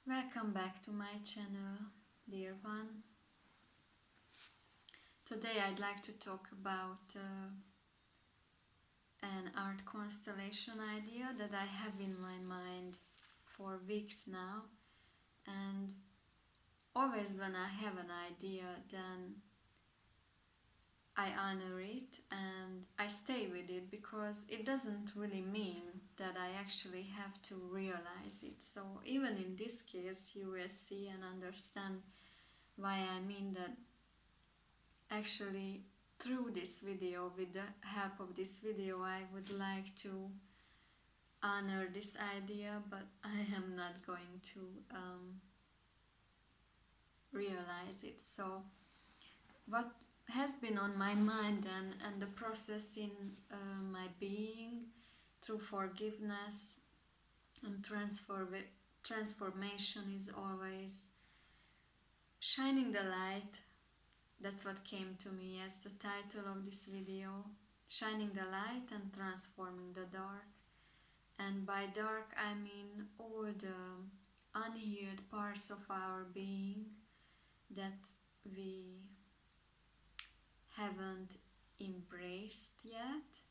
Welcome back to my channel, dear one. Today I'd like to talk about an art constellation idea that I have in my mind for weeks now, and always when I have an idea, then I honor it and I stay with it, because it doesn't really mean that I actually have to realize it. So even in this case, you will see and understand why I mean that. Actually, through this video, with the help of this video, I would like to honor this idea, but I am not going to realize it. So what has been on my mind and the process in my being through forgiveness and transformation is always shining the light. That's what came to me as the title of this video: shining the light and transforming the dark. And by dark I mean all the unhealed parts of our being that we haven't embraced yet,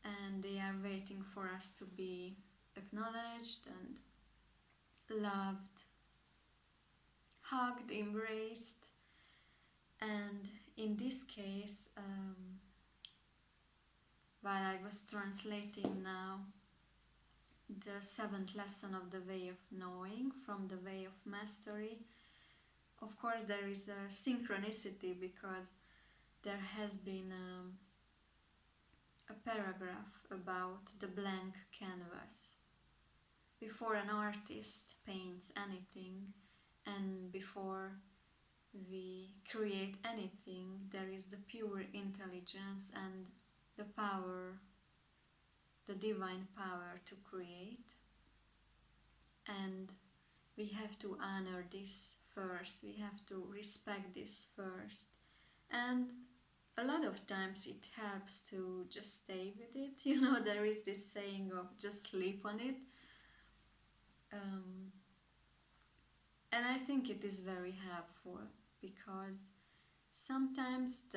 and they are waiting for us to be acknowledged and loved, hugged, embraced. And in this case, while I was translating now the 7th lesson of the Way of Knowing from the Way of Mastery, of course there is a synchronicity, because there has been a paragraph about the blank canvas. Before an artist paints anything, and before we create anything, there is the pure intelligence and the power, the divine power to create. And we have to honor this first, we have to respect this first. And a lot of times it helps to just stay with it. You know, there is this saying of just sleep on it. And I think it is very helpful, because sometimes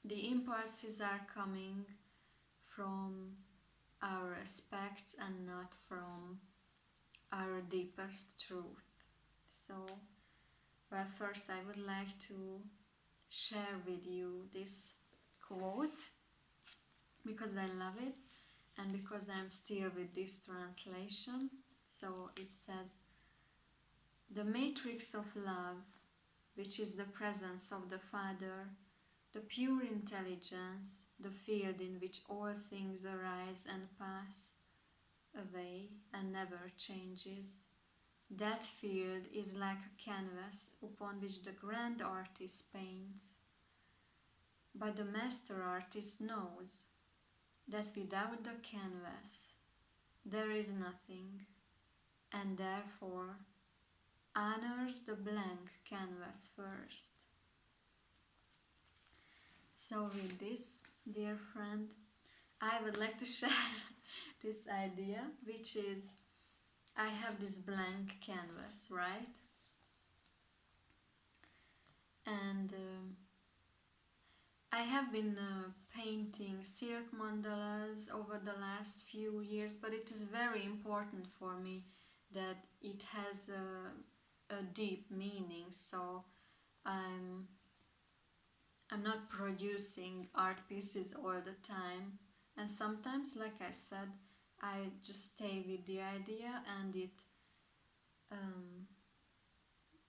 the impulses are coming from our aspects and not from our deepest truth. So, well, first I would like to share with you this quote, because I love it and because I'm still with this translation. So it says, "The matrix of love, which is the presence of the Father, the pure intelligence, the field in which all things arise and pass away and never changes, that field is like a canvas upon which the grand artist paints. But the master artist knows that without the canvas there is nothing, and therefore honors the blank canvas first." So with this, dear friend, I would like to share this idea, which is, I have this blank canvas, right? And I have been painting silk mandalas over the last few years, but it is very important for me that it has a deep meaning. So I'm not producing art pieces all the time, and sometimes, like I said, I just stay with the idea, and it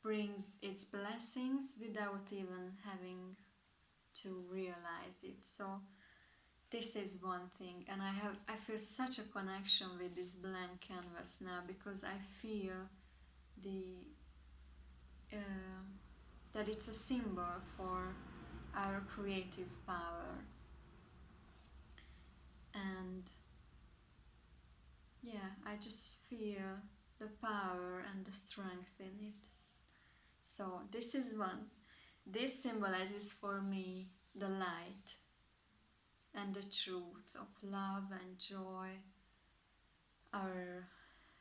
brings its blessings without even having to realize it. So this is one thing, and I feel such a connection with this blank canvas now, because I feel that it's a symbol for our creative power. And yeah, I just feel the power and the strength in it. So this is one. This symbolizes for me the light and the truth of love and joy, our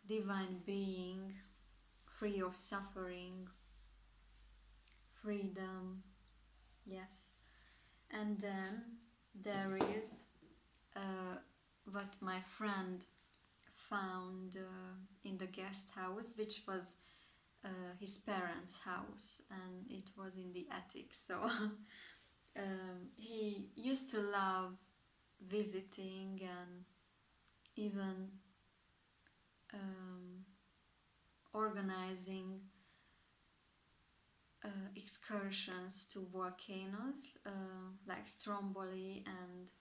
divine being, free of suffering, freedom, yes. And then there is what my friend found in the guest house, which was his parents' house, and it was in the attic. So he used to love visiting and even organizing excursions to volcanoes like Stromboli, and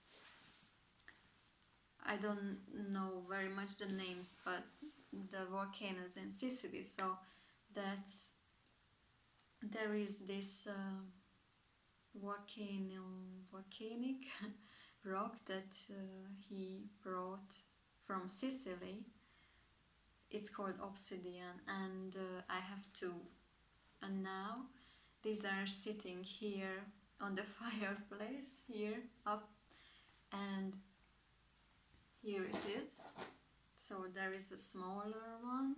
I don't know very much the names, but the volcanoes in Sicily. So that's there is this volcanic rock that he brought from Sicily. It's called obsidian, and I have two. And now these are sitting here on the fireplace, here up, and here it is. So there is a smaller one,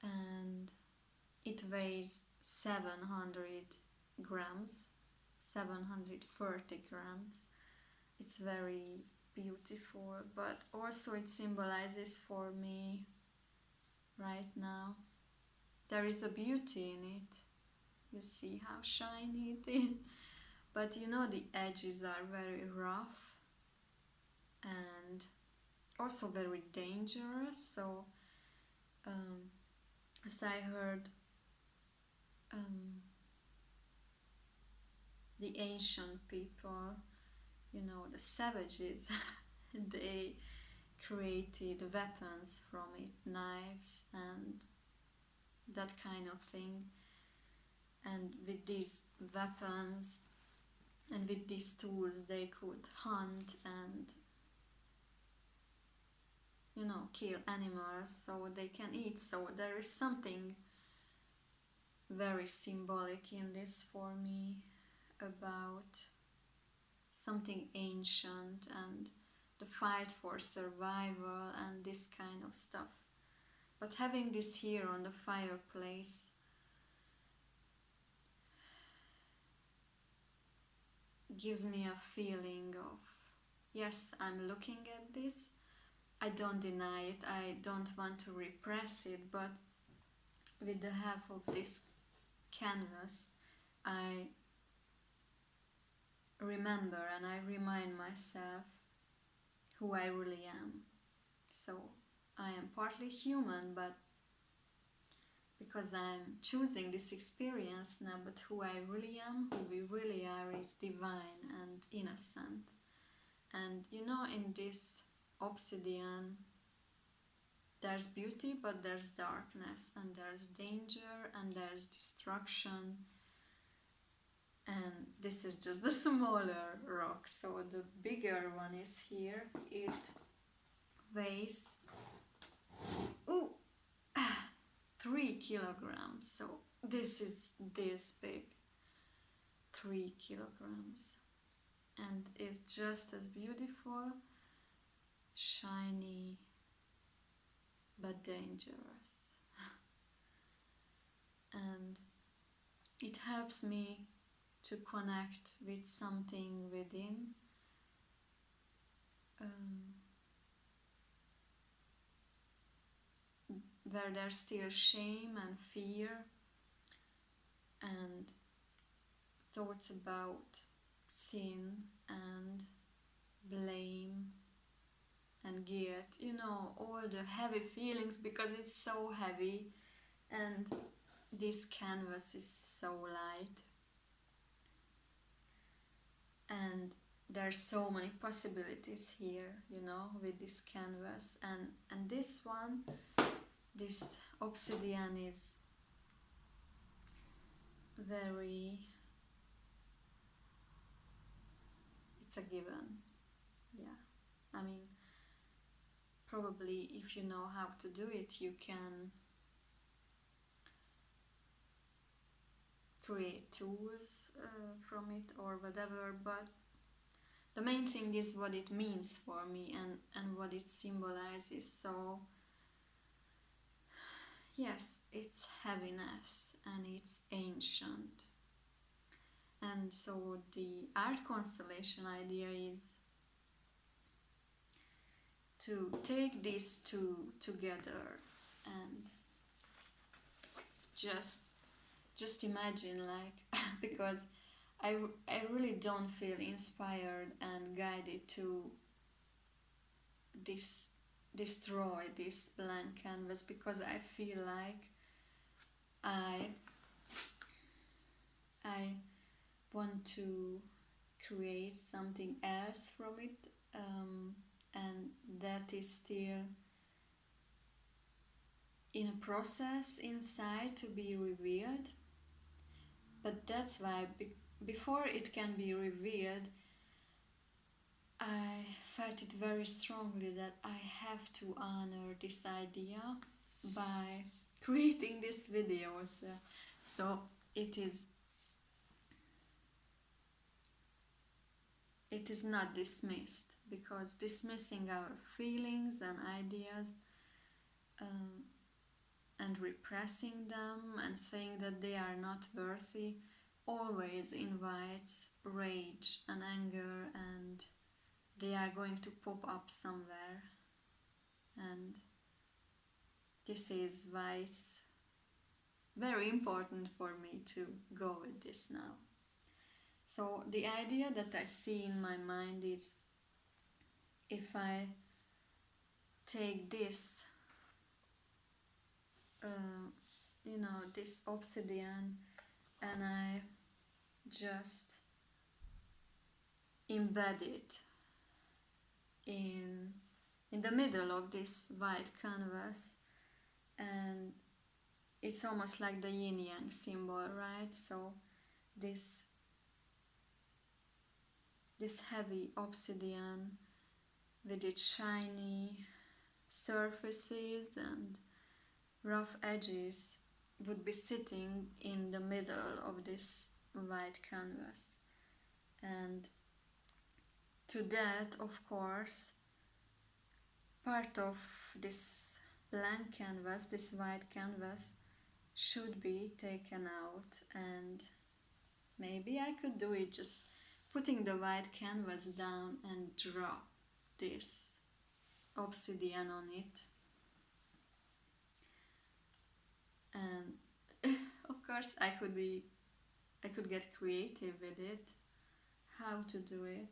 and it weighs 700 grams, 730 grams. It's very beautiful, but also it symbolizes for me right now. There is a beauty in it. You see how shiny it is, but you know the edges are very rough and also very dangerous. So as I heard, the ancient people, you know, the savages, they created weapons from it, knives and that kind of thing. And with these weapons and with these tools they could hunt and, you know, kill animals so they can eat. So there is something very symbolic in this for me, about something ancient and the fight for survival and this kind of stuff. But having this here on the fireplace gives me a feeling of, yes, I'm looking at this, I don't deny it, I don't want to repress it, but with the help of this canvas I remember and I remind myself who I really am. So I am partly human, but because I'm choosing this experience now, but who I really am, who we really are, is divine and innocent. And you know, in this obsidian there's beauty, but there's darkness, and there's danger, and there's destruction. And this is just the smaller rock, so the bigger one is here. It weighs 3 kilograms, so this is this big, 3 kilograms, and it's just as beautiful, shiny, but dangerous. And it helps me to connect with something within, where there's still shame and fear and thoughts about sin and blame and guilt, you know, all the heavy feelings, because it's so heavy and this canvas is so light. And there's so many possibilities here, you know, with this canvas. And this one, this obsidian, is very, it's a given. Yeah, I mean, probably if you know how to do it, you can create tools from it or whatever, but the main thing is what it means for me and what it symbolizes. So yes, it's heaviness and it's ancient. And so the art constellation idea is to take these two together and just imagine, like, because I really don't feel inspired and guided to destroy this blank canvas, because I feel like I I want to create something else from it, and that is still in a process inside to be revealed. But that's why before it can be revealed, I felt it very strongly that I have to honor this idea by creating these videos. So it is not dismissed, because dismissing our feelings and ideas, um, and repressing them and saying that they are not worthy always invites rage and anger, and they are going to pop up somewhere. And this is why it's very important for me to go with this now. So the idea that I see in my mind is, if I take this, this obsidian, and I just embed it in the middle of this white canvas, and it's almost like the yin yang symbol, right? So this heavy obsidian with its shiny surfaces and rough edges would be sitting in the middle of this white canvas. And to that, of course, part of this blank canvas, this white canvas, should be taken out, and maybe I could do it just putting the white canvas down and drop this obsidian on it. And of course I could get creative with it, how to do it.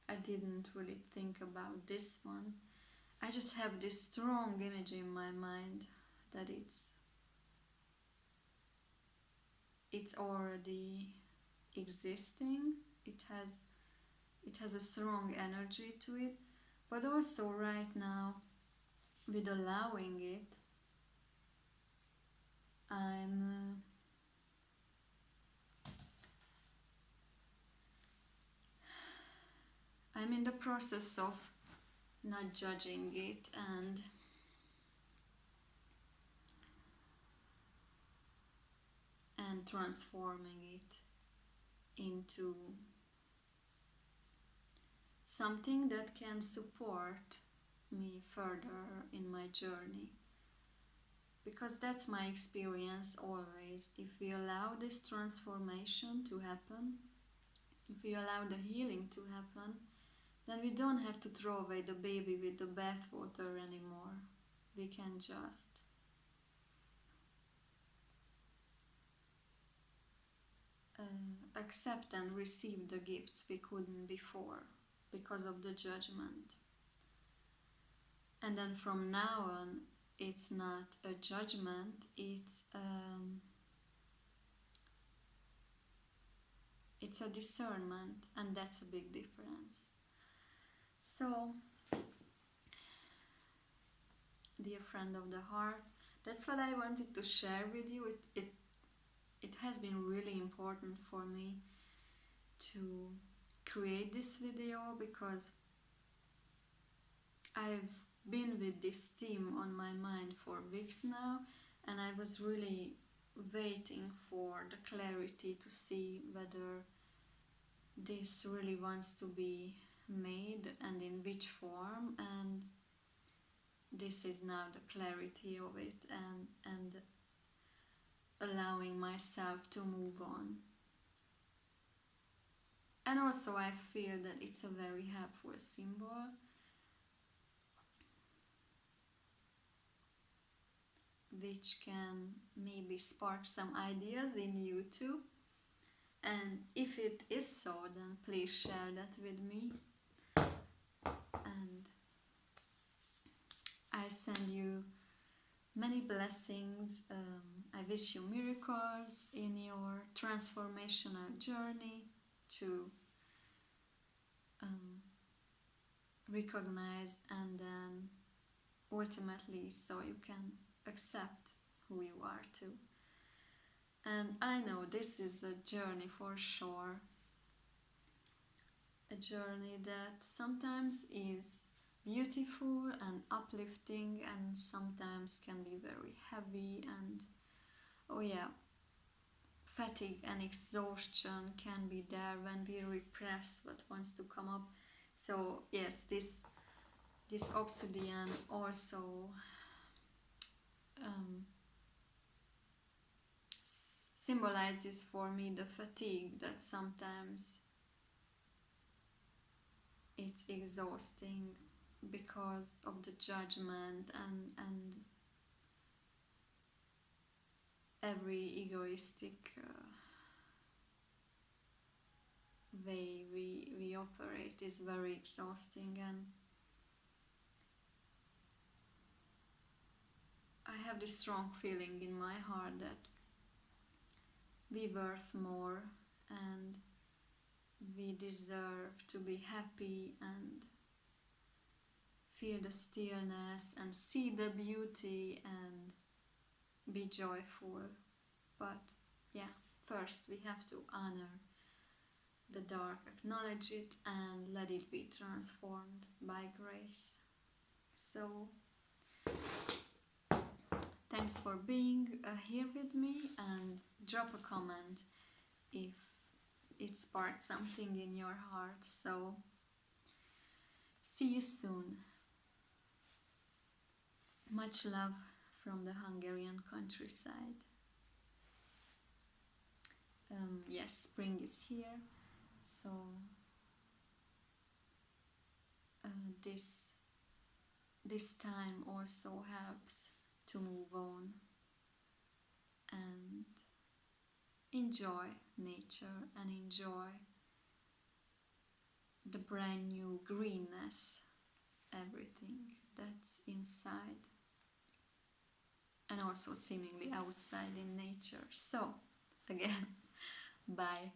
I didn't really think about this one. I just have this strong image in my mind that it's already existing. It has a strong energy to it, but also right now, with allowing it, I'm in the process of not judging it and transforming it into something that can support me further in my journey. Because that's my experience always. If we allow this transformation to happen, if we allow the healing to happen, then we don't have to throw away the baby with the bathwater anymore. We can just accept and receive the gifts we couldn't before because of the judgment. And then from now on, it's not a judgment, it's a discernment, and that's a big difference. So, dear friend of the heart, that's what I wanted to share with you. It has been really important for me to create this video, because I've been with this theme on my mind for weeks now, and I was really waiting for the clarity to see whether this really wants to be made and in which form. And this is now the clarity of it, and allowing myself to move on. And also I feel that it's a very helpful symbol, which can maybe spark some ideas in you too. And if it is so, then please share that with me. And I send you many blessings. I wish you miracles in your transformational journey to recognize, and then ultimately so you can accept who you are too. And I know this is a journey for sure, a journey that sometimes is beautiful and uplifting, and sometimes can be very heavy, and oh yeah, fatigue and exhaustion can be there when we repress what wants to come up. So yes, this obsidian also symbolizes for me the fatigue that sometimes it's exhausting because of the judgment and every egoistic way we operate is very exhausting. And I have this strong feeling in my heart that we worth more, and we deserve to be happy and feel the stillness and see the beauty and be joyful. But yeah, first we have to honor the dark, acknowledge it, and let it be transformed by grace. So thanks for being here with me, and drop a comment if it sparked something in your heart. So see you soon. Much love from the Hungarian countryside. Yes, spring is here, so this time also helps to move on and enjoy nature and enjoy the brand new greenness, everything that's inside and also seemingly outside in nature. So again, bye.